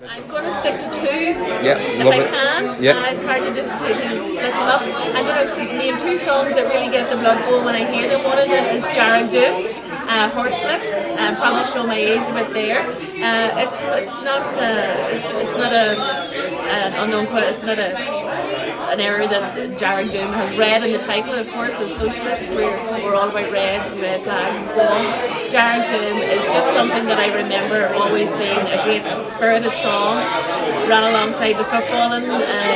I'm going to stick to two if love I it. can. Yeah. It's hard to just to split them up. I'm going to name two songs that really get the blood going when I hear them. One of them is Cherym, Horslypse. Probably show my age a bit there. It's not an unknown quote. It's not an error that Cherym has red in the title. Of course, as socialists, we're all about red flags and so on. Cherym is just something that I remember always being a great spirited song. Ran alongside the footballing,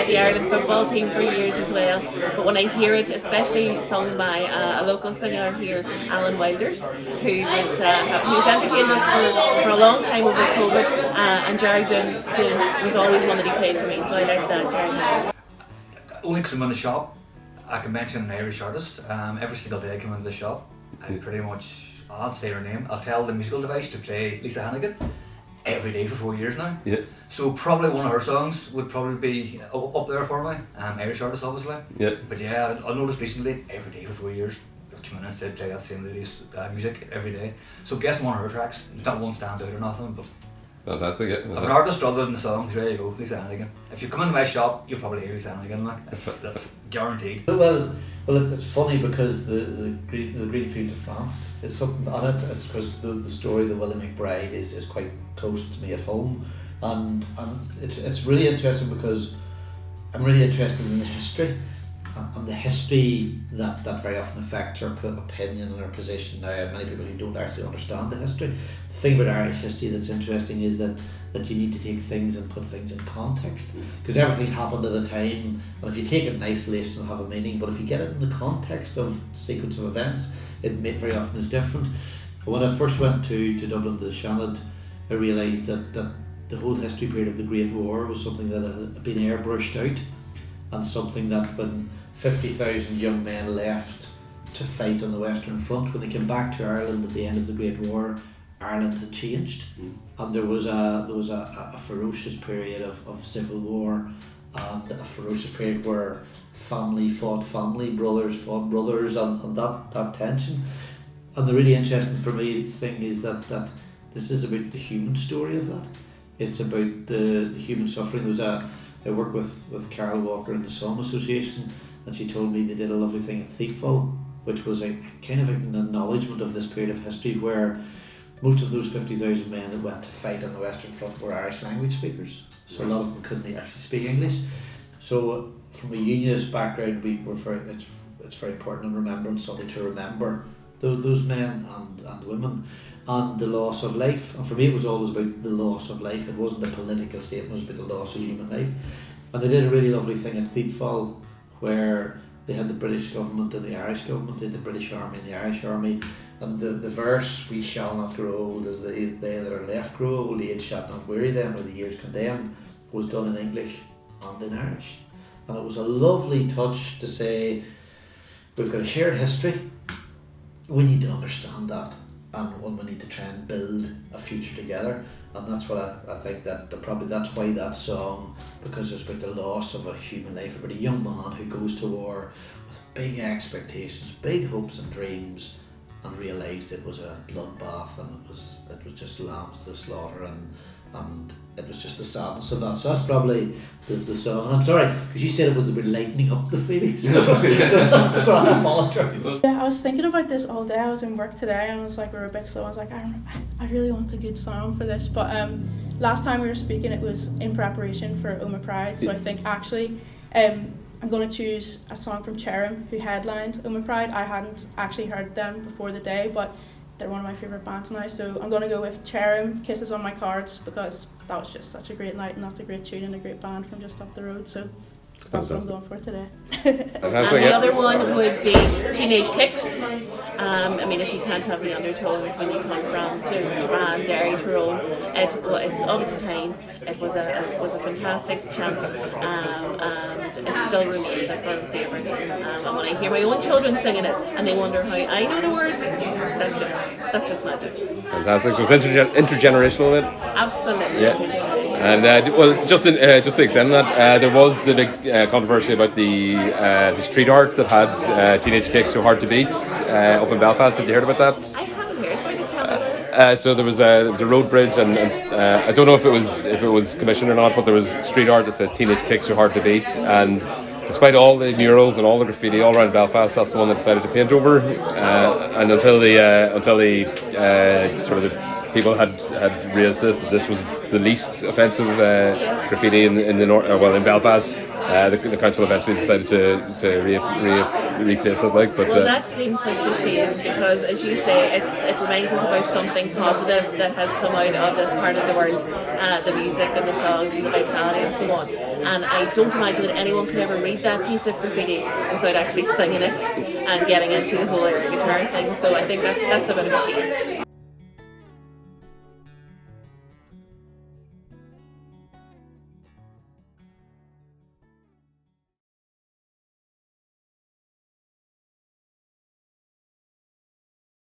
the Ireland football team for years as well. But when I hear it, especially sung by a local singer here, Alan Wilders, who's entertained us for a long time over COVID, and Cherym was always one that he played for me, so I like that Cherym. Only because I'm in the shop, I can mention an Irish artist. Every single day I come into the shop, I pretty much, I'll say her name, I'll tell the musical device to play Lisa Hannigan every day for 4 years now. Yeah. So probably one of her songs would probably be up there for me. Irish artist obviously. Yeah. But yeah, I noticed recently, every day for 4 years, I've come in and said play that same lady's music every day. So guessing one of her tracks, not one stands out or nothing, but fantastic. Yeah. if an artist other than the song, there you go, Lisa Hannigan. If you come into my shop, you'll probably hear Lisa Hannigan. Like that's guaranteed. Well, it's funny because the green fields of France is something on it. It's because the story of the Willie McBride is quite close to me at home, and it's really interesting because I'm really interested in the history. And the history that very often affects our opinion and our position now, and many people who don't actually understand the history. The thing about Irish history that's interesting is that you need to take things and put things in context, because everything happened at a time, and if you take it in isolation it'll have a meaning, but if you get it in the context of sequence of events, it very often is different. When I first went to Dublin to the Shannon, I realised that the whole history period of the Great War was something that had been airbrushed out, and something that when 50,000 young men left to fight on the Western Front, when they came back to Ireland at the end of the Great War, Ireland had changed, and there was a ferocious period of civil war, and a ferocious period where family fought family, brothers fought brothers, and that tension. And the really interesting for me thing is that this is about the human story of that. It's about the human suffering. I work with Carol Walker in the Psalm Association, and she told me they did a lovely thing at Thiepval, which was a kind of an acknowledgement of this period of history where most of those 50,000 men that went to fight on the Western Front were Irish language speakers, so a lot of them couldn't actually speak English. So from a unionist background, it's very important in remembrance, something to remember those men and women and the loss of life. And for me it was always about the loss of life. It wasn't a political statement, it was about the loss of human life. And they did a really lovely thing at Thiepval where they had the British government and the Irish government, they had the British Army and the Irish Army, and the verse, "We shall not grow old as they that are left grow old, age shall not weary them, or the years condemned," was done in English and in Irish. And it was a lovely touch to say, we've got a shared history, we need to understand that, and we need to try and build a future together. And that's what I think that's why that song, because it's about the loss of a human life, about a young man who goes to war with big expectations, big hopes and dreams, and realised it was a bloodbath, and it was just lambs to the slaughter, and it was just the sadness of that. So that's probably the song. And I'm sorry, because you said it was about lightening up the feelings. So I apologise. Yeah, I was thinking about this all day. I was in work today and I was like, we were a bit slow. I was like, I really want a good song for this. But last time we were speaking, it was in preparation for Oma Pride. So I think actually I'm going to choose a song from Cherym, who headlined Oma Pride. I hadn't actually heard them before the day, but they're one of my favourite bands now. So I'm going to go with Cherym, Kisses on My Cards, because that was just such a great night, and that's a great tune and a great band from just up the road. So that's what I'm going for today. And the other one would be Teenage Kicks. I mean, if you can't have the undertones when you come from West Tyrone, it's of its time. It was a fantastic chant, and it still remains a firm favourite. And when I hear my own children singing it, and they wonder how I know the words, that's just magic. Fantastic. So it's intergenerational, isn't it? Absolutely. Yeah. And just to extend that, there was the big controversy about the street art that had Teenage Kicks So Hard to Beat up in Belfast. Have you heard about that? I haven't heard, but I can tell you. So there was a road bridge, and I don't know if it was commissioned or not, but there was street art that said "Teenage Kicks Are Hard to Beat," and despite all the murals and all the graffiti all around Belfast, that's the one they decided to paint over. And until the sort of the people had raised that this was the least offensive graffiti in the north, in Belfast. The council eventually decided to replace it, like. But well, that seems such a shame because, as you say, it reminds us about something positive that has come out of this part of the world, the music and the songs and the vitality and so on. And I don't imagine that anyone could ever read that piece of graffiti without actually singing it and getting into the whole air guitar thing. So I think that's a bit of a shame.